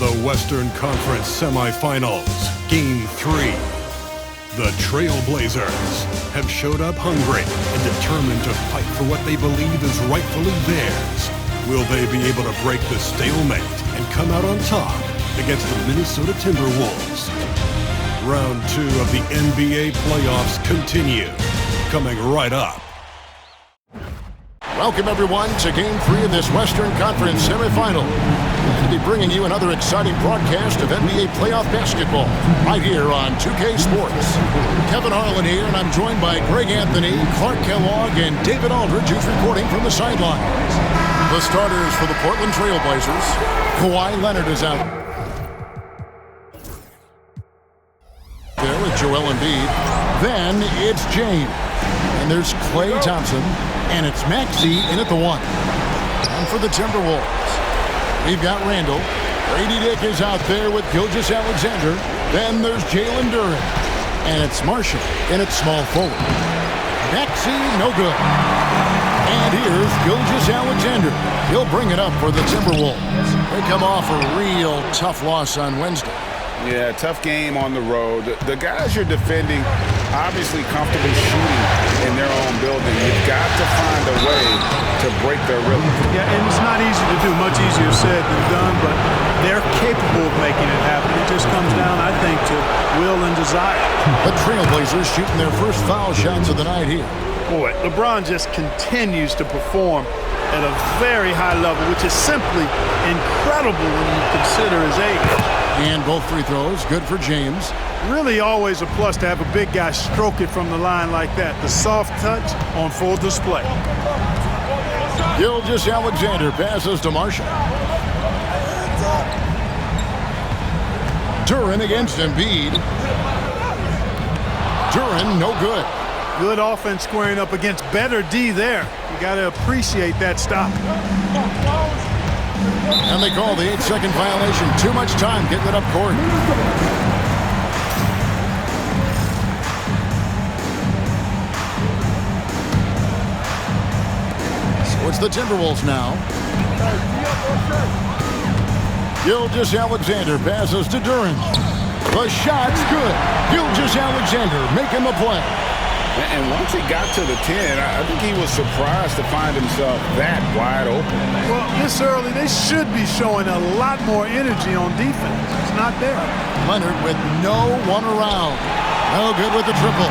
The Western Conference Semifinals, Game 3. The Trailblazers have showed up hungry and determined to fight for what they believe is rightfully theirs. Will they be able to break the stalemate and come out on top against the Minnesota Timberwolves? Round 2 of the NBA playoffs continue, coming right up. Welcome, everyone, to Game 3 of this Western Conference semifinal. We'll be bringing you another exciting broadcast of NBA playoff basketball right here on 2K Sports. Kevin Harlan here, and I'm joined by Greg Anthony, Clark Kellogg, and David Aldridge, who's reporting from the sidelines. The starters for the Portland Trailblazers. Kawhi Leonard is out there with Joel Embiid. Then it's James. And there's Klay Thompson. And it's Maxey in at the 1. And for the Timberwolves, we've got Randall. Brady Dick is out there with Gilgeous-Alexander. Then there's Jalen Duren. And it's Marshall in at small forward. Maxey, no good. And here's Gilgeous-Alexander. He'll bring it up for the Timberwolves. They come off a real tough loss on Wednesday. Yeah, tough game on the road. The guys you're defending obviously comfortable shooting in their own building. You've got to find a way to break their rhythm. Yeah, and it's not easy to do. Much easier said than done, but they're capable of making it happen. It just comes down, I think, to will and desire. The Trailblazers shooting their first foul shots of the night here. Boy, LeBron just continues to perform at a very high level, which is simply incredible when you consider his age. And both free throws, good for James. Really always a plus to have a big guy stroke it from the line like that. The soft touch on full display. Gilgeous-Alexander passes to Marshall. Duren against Embiid. Duren, no good. Good offense squaring up against better D there. You got to appreciate that stop. And they call the 8-second violation. Too much time getting it up court. So it's the Timberwolves now. Gilgeous-Alexander passes to Duren. The shot's good. Gilgeous-Alexander making the play. And once he got to the 10, I think he was surprised to find himself that wide open. Well, this early, they should be showing a lot more energy on defense. It's not there. Leonard with no one around. No good with the triple.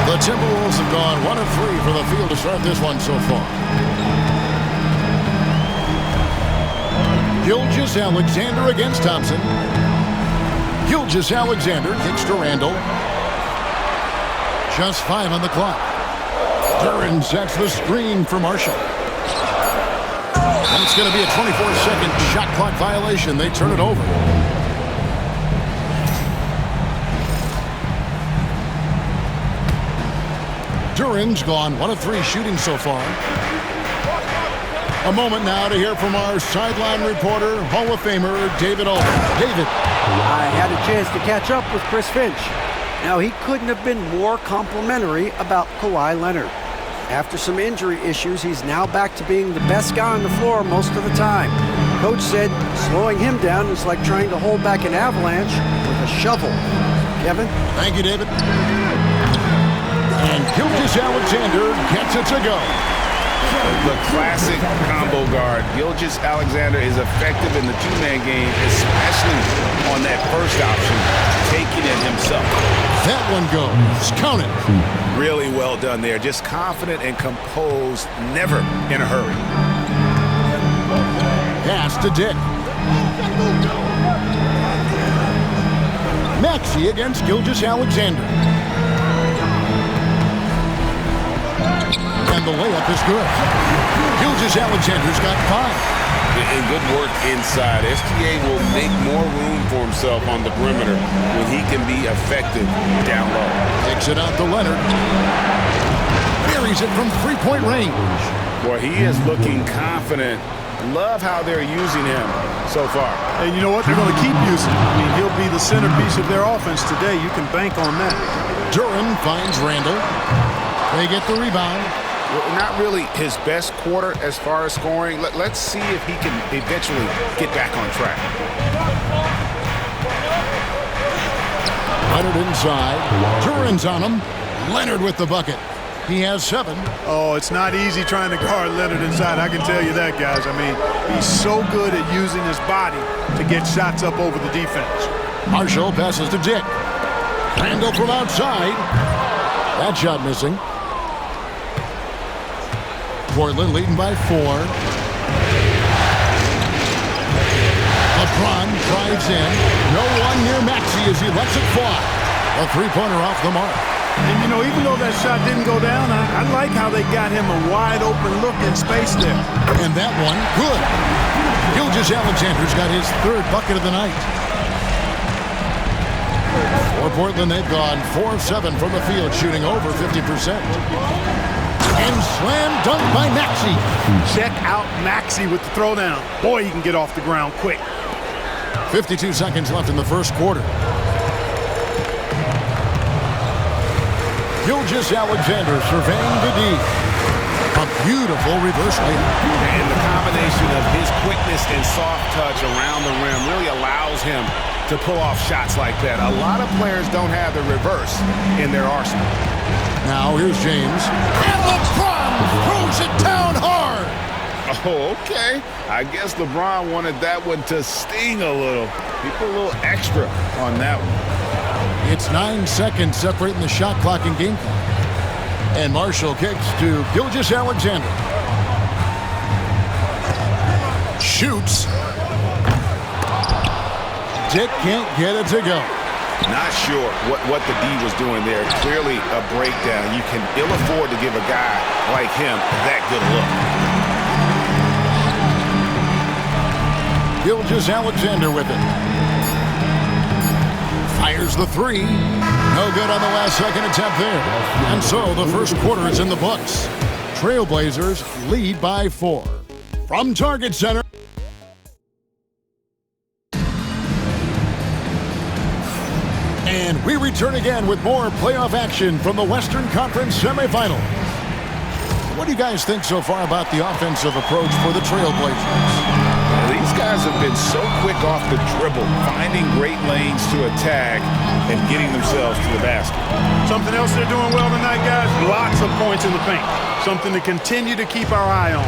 The Timberwolves have gone 1 of 3 for the field to start this one so far. Gilgeous-Alexander against Thompson. Gilgeous-Alexander kicks to Randall. Just 5 on the clock. Duren sets the screen for Marshall. And it's going to be a 24-second shot clock violation. They turn it over. Duren's gone 1 of 3 shooting so far. A moment now to hear from our sideline reporter, Hall of Famer David Aldridge. David. I had a chance to catch up with Chris Finch. Now, he couldn't have been more complimentary about Kawhi Leonard. After some injury issues, he's now back to being the best guy on the floor most of the time. Coach said slowing him down is like trying to hold back an avalanche with a shovel. Kevin? Thank you, David. And Gilgeous-Alexander gets it to go. The classic combo guard. Gilgeous-Alexander is effective in the two-man game, especially on that first option, taking it himself. That one goes. Count it. Really well done there. Just confident and composed, never in a hurry. Pass to Dick. Maxey against Gilgeous-Alexander. And the layup is good. Gilgeous-Alexander's got 5. And good work inside. SGA will make more room for himself on the perimeter when he can be effective down low. Takes it out to Leonard. Buries it from three-point range. Boy, he is looking confident. Love how they're using him so far. And you know what? They're going to keep using him. I mean, he'll be the centerpiece of their offense today. You can bank on that. Duren finds Randall. They get the rebound. Not really his best quarter as far as scoring. Let's see if he can eventually get back on track. Leonard inside. Duran's on him. Leonard with the bucket. He has 7. Oh, it's not easy trying to guard Leonard inside. I can tell you that, guys. I mean, he's so good at using his body to get shots up over the defense. Marshall passes to Dick. Randall from outside. That shot missing. Portland leading by 4. LeBron drives in. No one near Maxey as he lets it fly. A three-pointer off the mark. And, you know, even though that shot didn't go down, I like how they got him a wide-open look in space there. And that one, good. Gilgeous-Alexander's got his 3rd bucket of the night. For Portland, they've gone 4 of 7 from the field, shooting over 50%. And slam dunk by Maxey. Check out Maxey with the throwdown. Boy, he can get off the ground quick. 52 seconds left in the first quarter. Gilgeous-Alexander surveying the D. A beautiful reverse layup. And the combination of his quickness and soft touch around the rim really allows him to pull off shots like that. A lot of players don't have the reverse in their arsenal. Now here's James. And LeBron throws it down hard. Oh, okay. I guess LeBron wanted that one to sting a little. He put a little extra on that one. It's 9 seconds separating the shot clock and game clock. And Marshall kicks to Gilgeous-Alexander. Shoots. Dick can't get it to go. Not sure what the D was doing there. Clearly a breakdown. You can ill afford to give a guy like him that good look. Gilgeous-Alexander with it. Fires the 3. No good on the last second attempt there. And so the first quarter is in the books. Trailblazers lead by 4. From Target Center. And we return again with more playoff action from the Western Conference semifinals. What do you guys think so far about the offensive approach for the Trailblazers? These guys have been so quick off the dribble, finding great lanes to attack and getting themselves to the basket. Something else they're doing well tonight, guys, lots of points in the paint. Something to continue to keep our eye on.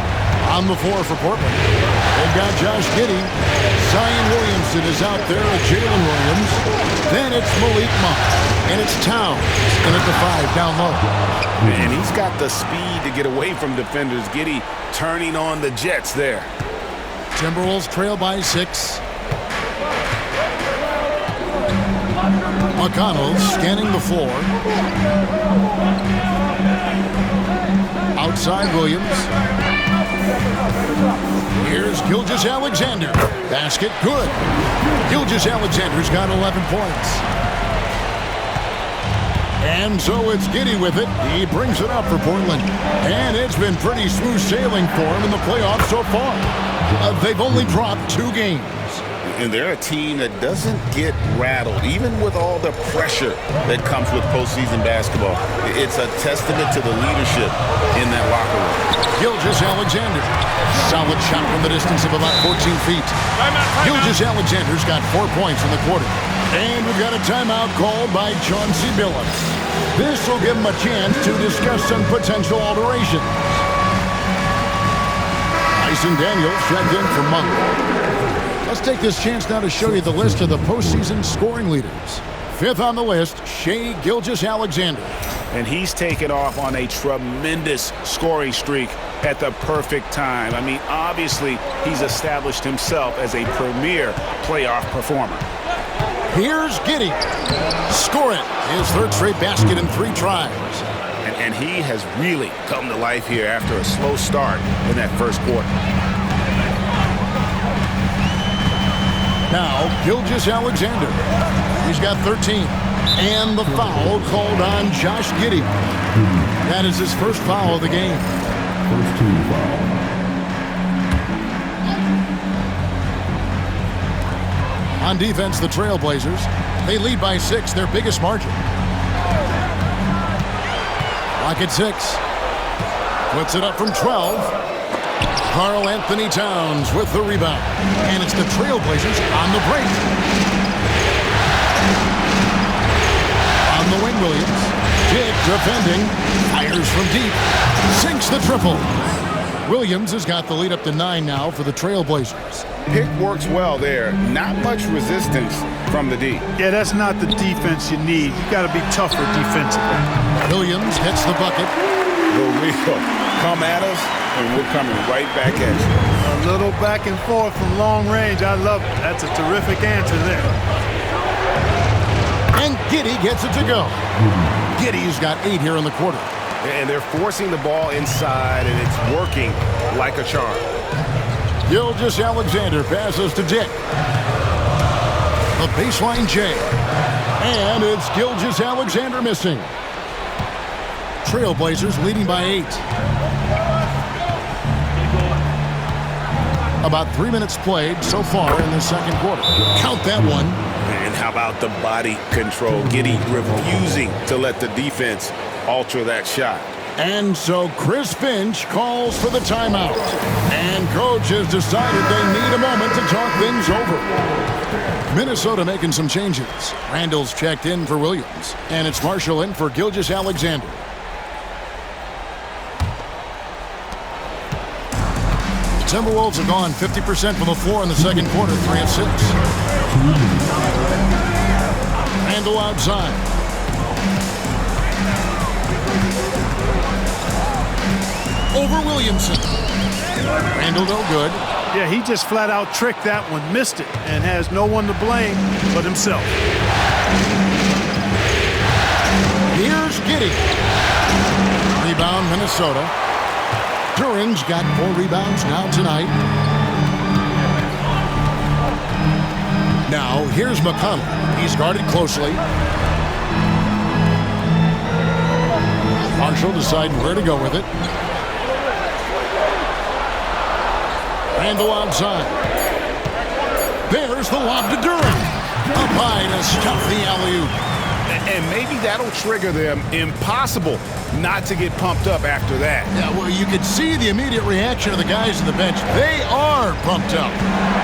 On the floor for Portland, they've got Josh Giddey. Zion Williamson is out there with Jalen Williams. Then it's Malik Monk. And it's Towns in at the 5 down low. And he's got the speed to get away from defenders. Giddey turning on the Jets there. Timberwolves trail by 6. McConnell scanning the floor. Outside Williams. Here's Gilgeous-Alexander. Basket good. Gilgeous-Alexander's got 11 points. And so it's Giddey with it. He brings it up for Portland. And it's been pretty smooth sailing for him in the playoffs so far. They've only dropped 2 games. And they're a team that doesn't get rattled, even with all the pressure that comes with postseason basketball. It's a testament to the leadership in that locker room. Gilgeous-Alexander. Solid shot from the distance of about 14 feet. Gilgeous-Alexander's got 4 points in the quarter. And we've got a timeout called by Chauncey Billups. This will give him a chance to discuss some potential alterations. Tyson Daniels checked in for Monk. Let's take this chance now to show you the list of the postseason scoring leaders. 5th on the list, Shai Gilgeous-Alexander. And he's taken off on a tremendous scoring streak at the perfect time. I mean, obviously, he's established himself as a premier playoff performer. Here's Giddey. Score it. His 3rd straight basket in 3 tries. And he has really come to life here after a slow start in that first quarter. Now, Gilgeous-Alexander. He's got 13. And the foul called on Josh Giddey. That is his first foul of the game. First team foul. On defense, the Trailblazers. They lead by 6, their biggest margin. Lock at 6. Puts it up from 12. Karl Anthony Towns with the rebound. And it's the Trailblazers on the break. On the wing, Williams. Dick defending. Fires from deep. Sinks the triple. Williams has got the lead up to 9 now for the Trailblazers. Pick works well there. Not much resistance from the D. Yeah, that's not the defense you need. You got to be tougher defensively. Williams hits the bucket. The wheel. Come at us, and we're coming right back at you. A little back and forth from long range. I love it. That's a terrific answer there. And Giddey gets it to go. Giddey's got 8 here in the quarter. And they're forcing the ball inside, and it's working like a charm. Gilgeous-Alexander passes to Dick. The baseline J. And it's Gilgeous-Alexander missing. Trailblazers leading by 8. About 3 minutes played so far in the second quarter. Count that one. And how about the body control? Giddey refusing to let the defense alter that shot. And so Chris Finch calls for the timeout. And coach has decided they need a moment to talk things over. Minnesota making some changes. Randall's checked in for Williams. And it's Marshall in for Gilgeous-Alexander. Timberwolves have gone 50% from the floor in the second quarter, 3 of 6. Randall outside. Over Williamson. Randall no good. Yeah, he just flat out tricked that one, missed it, and has no one to blame but himself. Here's Giddey. Rebound Minnesota. Duran's got 4 rebounds now tonight. Now, here's McConnell. He's guarded closely. Marshall deciding where to go with it. Randall outside. There's the lob to Duran. Up high to stuff the alley-oop. And maybe that'll trigger them. Impossible not to get pumped up after that. Yeah, well, you could see the immediate reaction of the guys on the bench. They are pumped up.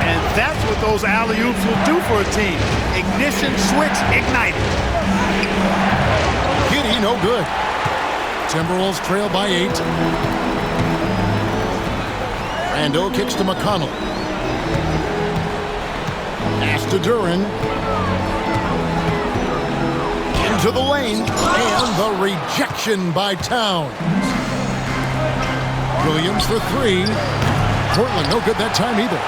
And that's what those alley-oops will do for a team. Ignition switch ignited. Giddey no good. Timberwolves trail by 8. Randall kicks to McConnell. Pass to Duran. Into the lane. And the rejection by Towns. Williams for 3. Portland no good that time either.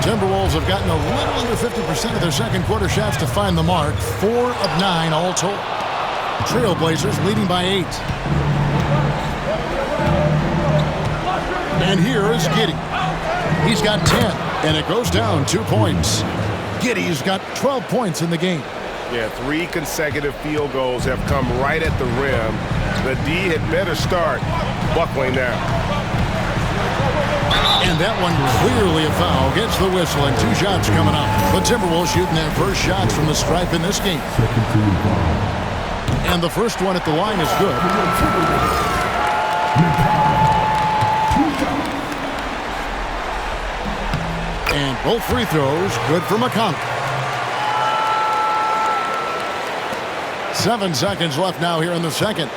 Timberwolves have gotten a little under 50% of their second quarter shots to find the mark. 4 of 9 all told. Trailblazers leading by 8. And here is Giddey. He's got 10, and it goes down 2 points. Giddey's got 12 points in the game. Yeah, 3 consecutive field goals have come right at the rim. The D had better start buckling down. And that one clearly a foul. Gets the whistle, and 2 shots coming up. The Timberwolves shooting their first shots from the stripe in this game. And the first one at the line is good. And both free throws good for McConnell. 7 seconds left now here in the second.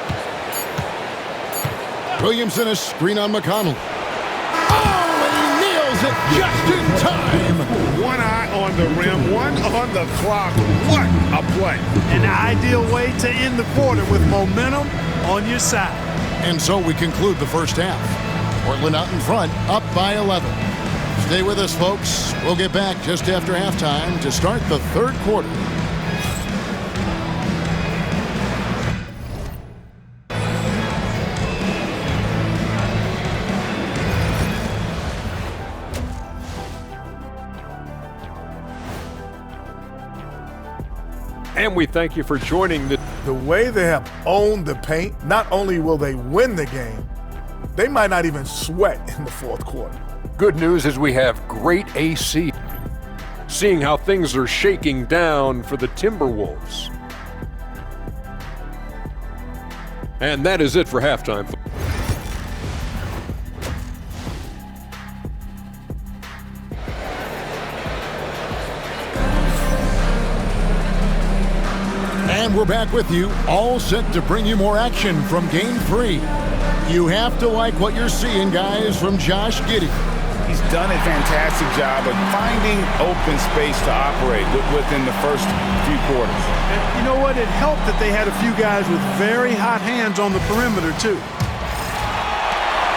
Williamson, a screen on McConnell. Oh, and he nails it just in time. 1 eye on the rim, 1 on the clock. What a play. An ideal way to end the quarter with momentum on your side. And so we conclude the first half. Portland out in front, up by 11. Stay with us, folks. We'll get back just after halftime to start the third quarter. And we thank you for joining the way they have owned the paint. Not only will they win the game, they might not even sweat in the fourth quarter. Good news is we have great AC. Seeing how things are shaking down for the Timberwolves. And that is it for halftime. we're back with you, all set to bring you more action from Game 3. You have to like what you're seeing, guys, from Josh Giddey. He's done a fantastic job of finding open space to operate within the first few quarters. And you know what? It helped that they had a few guys with very hot hands on the perimeter, too.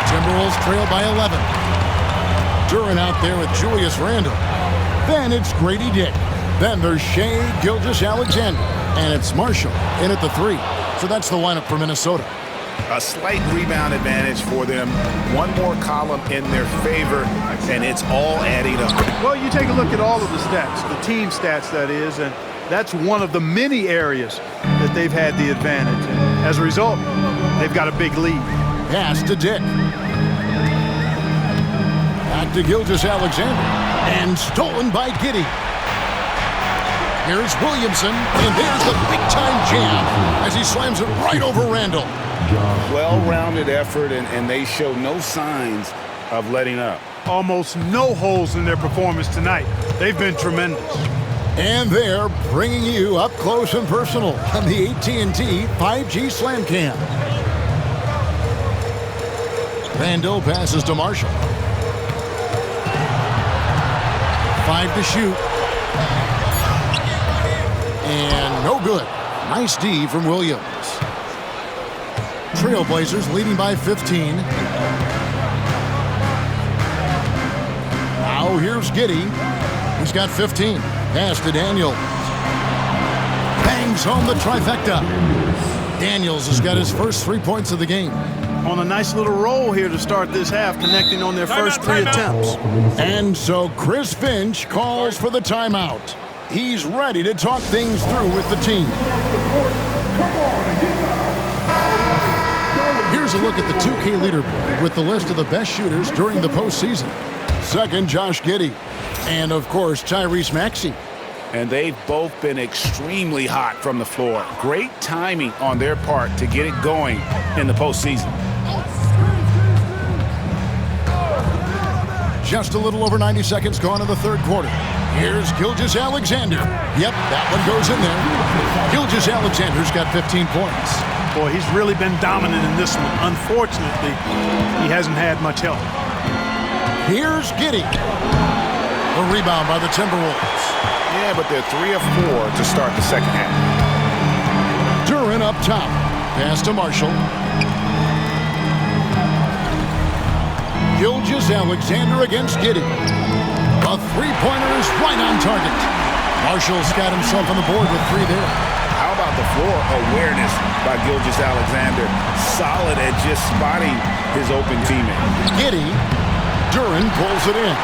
Timberwolves trail by 11. Duran out there with Julius Randle. Then it's Grady Dick. Then there's Shai Gilgeous-Alexander. And it's Marshall in at the 3. So that's the lineup for Minnesota. A slight rebound advantage for them. One more column in their favor, and it's all adding up. Well, you take a look at all of the stats, the team stats, that is, and that's one of the many areas that they've had the advantage. And as a result, they've got a big lead. Pass to Dick. Back to Gilgeous-Alexander. And stolen by Giddey. Here's Williamson, and there's the big-time jam as he slams it right over Randle. Well-rounded effort, and they show no signs of letting up. Almost no holes in their performance tonight. They've been tremendous. And they're bringing you up close and personal on the AT&T 5G Slam Cam. Randle passes to Marshall. 5 to shoot. And no good. Nice D from Williams. Trailblazers leading by 15. Now here's Giddey. He's got 15. Pass to Daniels. Bangs home the trifecta. Daniels has got his first 3 points of the game. On a nice little roll here to start this half, connecting on their first 3 attempts. And so Chris Finch calls for the timeout. He's ready to talk things through with the team. Here's a look at the 2K leaderboard with the list of the best shooters during the postseason. Second, Josh Giddey. And, of course, Tyrese Maxey. And they've both been extremely hot from the floor. Great timing on their part to get it going in the postseason. Just a little over 90 seconds gone in the third quarter. Here's Gilgeous-Alexander. Yep, that one goes in there. Gilgeous-Alexander's got 15 points. Boy, he's really been dominant in this one. Unfortunately, he hasn't had much help. Here's Giddey. The rebound by the Timberwolves. Yeah, but they're 3 of 4 to start the second half. Duran up top. Pass to Marshall. Gilgeous-Alexander against Giddey. A three-pointer is right on target. Marshall's got himself on the board with 3 there. How about the floor awareness by Gilgeous-Alexander? Solid at just spotting his open teammate. Giddey. Duran pulls it in.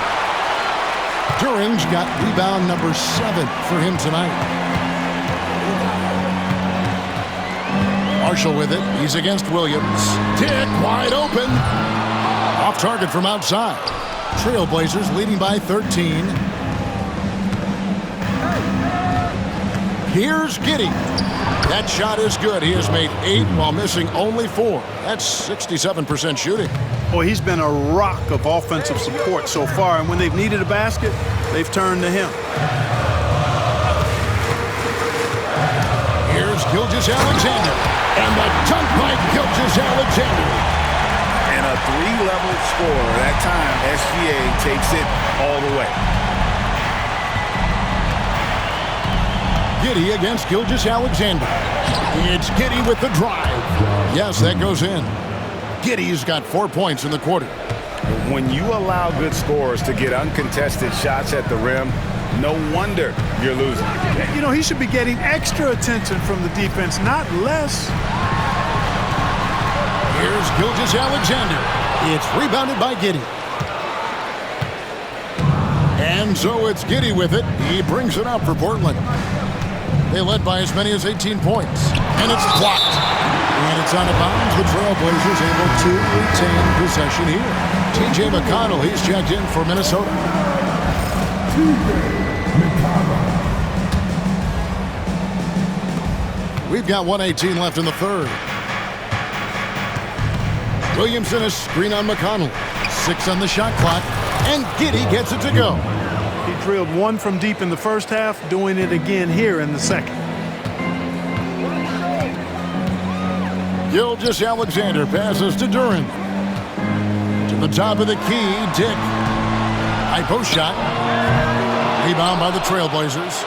Duran's got rebound number 7 for him tonight. Marshall with it. He's against Williams. Dick wide open. Off target from outside. Trailblazers leading by 13. Here's Giddey. That shot is good. He has made 8 while missing only 4. That's 67% shooting. Boy, he's been a rock of offensive support so far, and when they've needed a basket, they've turned to him. Here's Gilgeous-Alexander. And the dunk by Gilgeous-Alexander. And a 3-level score. That time, SGA takes it all the way. Giddey against Gilgeous-Alexander. It's Giddey with the drive. Yes, that goes in. Giddey's got 4 points in the quarter. When you allow good scorers to get uncontested shots at the rim, no wonder you're losing. You know, he should be getting extra attention from the defense, not less. Here's Gilgeous-Alexander. It's rebounded by Giddey. And so it's Giddey with it. He brings it up for Portland. They led by as many as 18 points. And it's blocked. And it's out of bounds. The Trailblazers able to retain possession here. T.J. McConnell, he's checked in for Minnesota. We've got 1:18 left in the third. Williamson a screen on McConnell. 6 on the shot clock. And Giddey gets it to go. He drilled 1 from deep in the first half, doing it again here in the second. Gilgeous-Alexander passes to Duran. To the top of the key, Dick. High post shot. Rebound by the Trailblazers.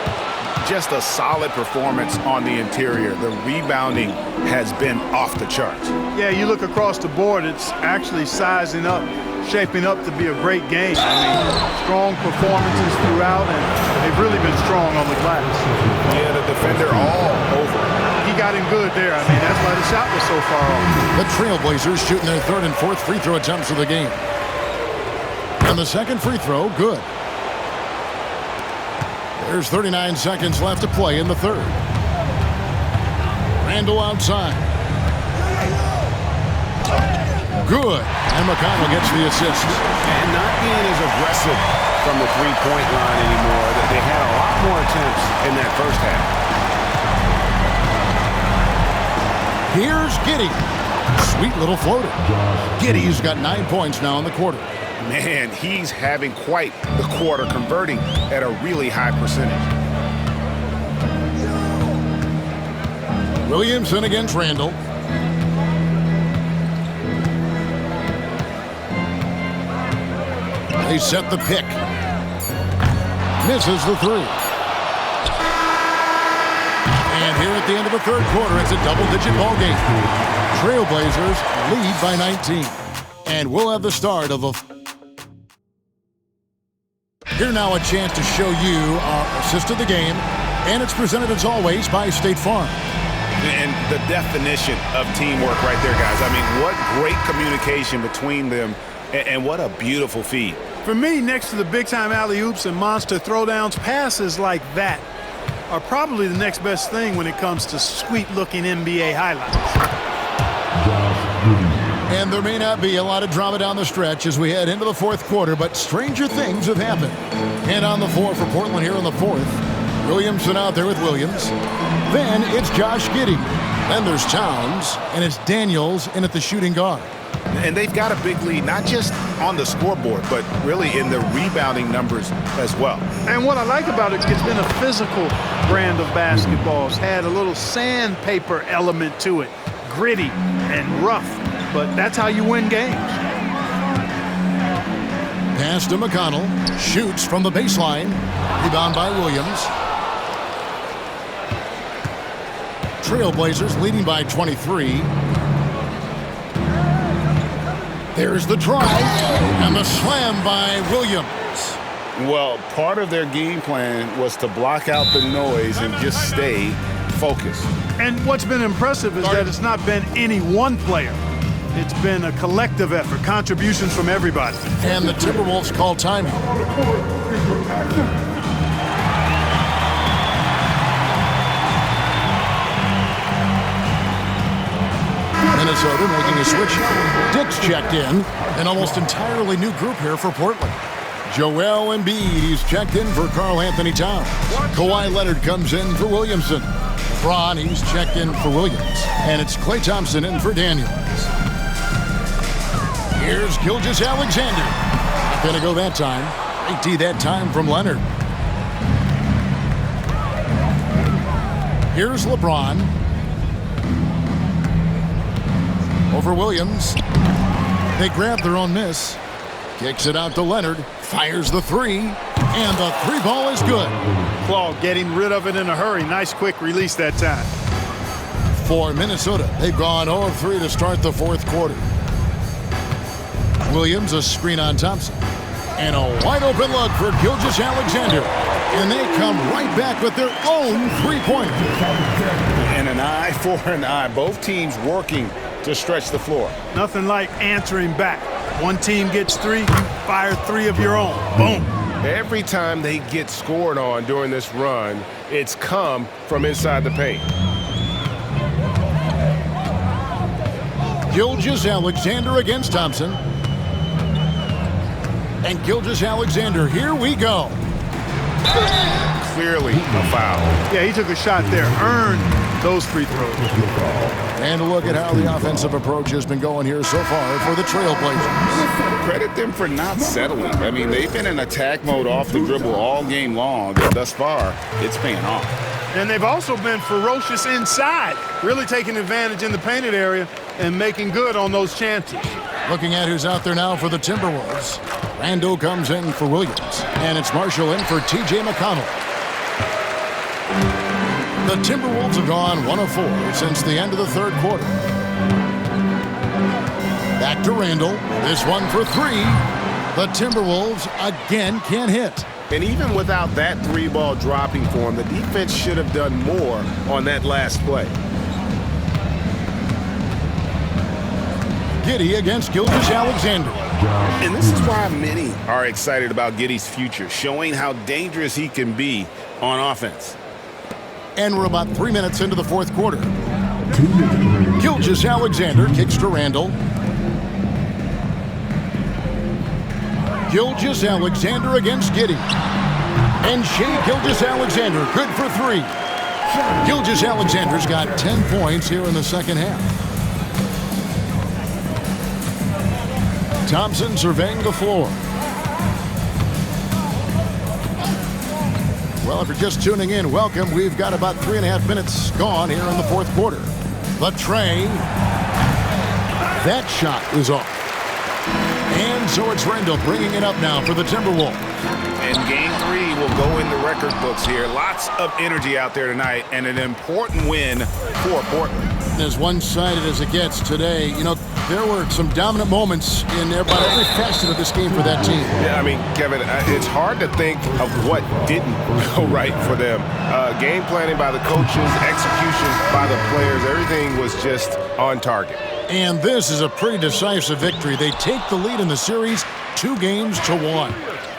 Just a solid performance on the interior. The rebounding has been off the charts. Yeah, you look across the board, it's actually sizing up, shaping up to be a great game. I mean, strong performances throughout, and they've really been strong on the glass. Yeah, the defender all over. He got him good there. I mean, that's why the shot was so far off. The Trailblazers shooting their third and fourth free throw attempts of the game. And the second free throw, good. There's 39 seconds left to play in the third. Randall outside. Good. And McConnell gets the assist. And not being as aggressive from the three-point line anymore. They had a lot more attempts in that first half. Here's Giddey. Sweet little floater. Giddey's got 9 points now in the quarter. Man, he's having quite the quarter, converting at a really high percentage. Williamson against Randall. They set the pick. Misses the three. And here at the end of the third quarter, it's a double-digit ball game. Trailblazers lead by 19. And we'll have the start of a... Here now a chance to show you our assist of the game. And it's presented as always by State Farm. And the definition of teamwork right there, guys. I mean, what great communication between them, and what a beautiful feed. For me, next to the big-time alley-oops and monster throwdowns, passes like that are probably the next best thing when it comes to sweet-looking NBA highlights. And there may not be a lot of drama down the stretch as we head into the fourth quarter, but stranger things have happened. And on the floor for Portland here in the fourth, Williamson out there with Williams. Then it's Josh Giddey. Then there's Towns, and it's Daniels in at the shooting guard. And they've got a big lead, not just on the scoreboard, but really in the rebounding numbers as well. And what I like about it, it's been a physical brand of basketball. It's had a little sandpaper element to it, gritty and rough, but that's how you win games. Pass to McConnell, shoots from the baseline, rebound by Williams. Trailblazers leading by 23. There's the drive and the slam by Williams. Well, part of their game plan was to block out the noise and just stay focused. And what's been impressive is that it's not been any one player. It's been a collective effort, contributions from everybody. And the Timberwolves call timeout. Minnesota making a switch. Dick's checked in. An almost entirely new group here for Portland. Joel Embiid, he's checked in for Karl Anthony Towns. Kawhi Leonard comes in for Williamson. LeBron, he's checked in for Williams. And it's Klay Thompson in for Daniels. Here's Gilgeous-Alexander. Not gonna go that time. Great D that time from Leonard. Here's LeBron. Over Williams. They grab their own miss. Kicks it out to Leonard. Fires the three. And the three ball is good. Claw getting rid of it in a hurry. Nice quick release that time. For Minnesota, they've gone 0 of 3 to start the fourth quarter. Williams, a screen on Thompson. And a wide open look for Gilgeous-Alexander. And they come right back with their own three-pointer. And an eye for an eye. Both teams working to stretch the floor. Nothing like answering back. One team gets three, you fire three of your own. Boom. Every time they get scored on during this run, it's come from inside the paint. Gilgeous-Alexander against Thompson. And Gilgeous-Alexander, here we go. Clearly a foul. Yeah, he took a shot there, earned those free throws. And look at how the offensive approach has been going here so far for the Trailblazers. Credit them for not settling. I mean, they've been in attack mode off the dribble all game long, and thus far, it's paying off. And they've also been ferocious inside, really taking advantage in the painted area and making good on those chances. Looking at who's out there now for the Timberwolves. Randall comes in for Williams, and it's Marshall in for T.J. McConnell. The Timberwolves have gone 1 of 4 since the end of the third quarter. Back to Randall. This one for 3. The Timberwolves again can't hit. And even without that 3-ball dropping for him, the defense should have done more on that last play. Giddey against Gilgeous-Alexander. And this is why many are excited about Giddey's future, showing how dangerous he can be on offense. And we're about 3 minutes into the fourth quarter. Gilgeous-Alexander kicks to Randall. Gilgeous-Alexander against Giddey. And Shai Gilgeous-Alexander, good for 3. Gilgeous-Alexander's got 10 points here in the second half. Thompson surveying the floor. Well, if you're just tuning in, welcome. We've got about 3.5 minutes gone here in the fourth quarter. The tray. That shot is off. And so it's Randall bringing it up now for the Timberwolves. And game 3 will go in the record books here. Lots of energy out there tonight and an important win for Portland. As one-sided as it gets today, you know, there were some dominant moments in about every facet of this game for that team. Yeah, I mean, Kevin, it's hard to think of what didn't go right for them. Game planning by the coaches, execution by the players, everything was just on target. And this is a pretty decisive victory. They take the lead in the series 2-1.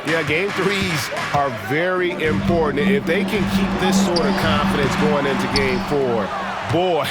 Yeah, game 3s are very important. If they can keep this sort of confidence going into game 4, boy,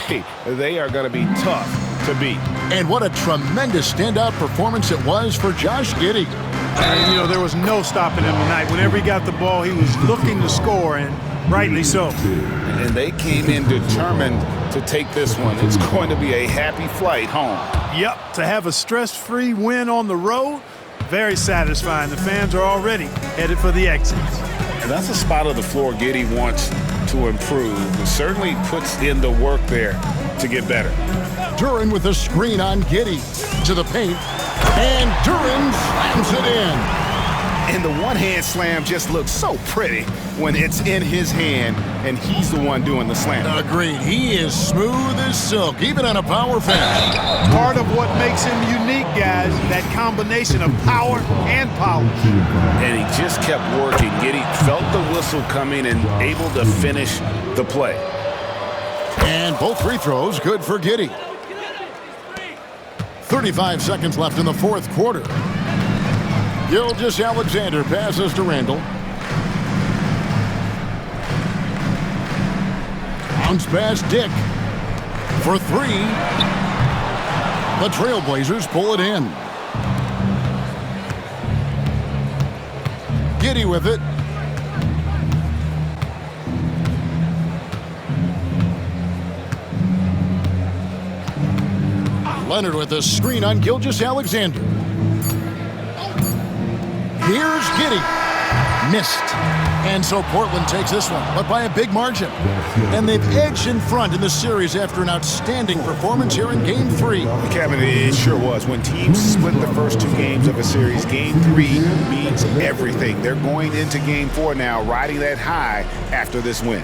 they are going to be tough to beat. And what a tremendous standout performance it was for Josh Giddey. And, you know, there was no stopping him tonight. Whenever he got the ball, he was looking to score, and rightly so. And they came in determined to take this one. It's going to be a happy flight home. Yep, to have a stress-free win on the road, very satisfying. The fans are already headed for the exits. And that's a spot of the floor Giddey wants to improve. He certainly puts in the work there to get better. Duren with a screen on Giddey to the paint. And Duren slams it in. And the one-hand slam just looks so pretty when it's in his hand and he's the one doing the slam. Agreed. He is smooth as silk, even on a power finish. Part of what makes him unique, guys, that combination of power and polish. And he just kept working. Giddey felt the whistle coming and able to finish the play. And both free throws good for Giddey. 35 seconds left in the fourth quarter. Gilgeous-Alexander passes to Randall. Bounce pass Dick for 3. The Trailblazers pull it in. Giddey with it. Leonard with a screen on Gilgeous-Alexander. Here's Giddey. Missed. And so Portland takes this one, but by a big margin. And they've edged in front in the series after an outstanding performance here in Game 3. Kevin, it sure was. When teams split the first 2 games of a series, Game 3 means everything. They're going into Game 4 now, riding that high after this win.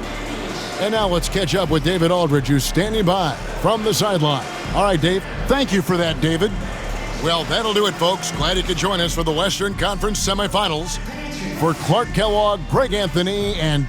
And now let's catch up with David Aldridge, who's standing by from the sideline. All right, Dave. Thank you for that, David. Well, that'll do it, folks. Glad you could join us for the Western Conference semifinals. For Clark Kellogg, Greg Anthony, and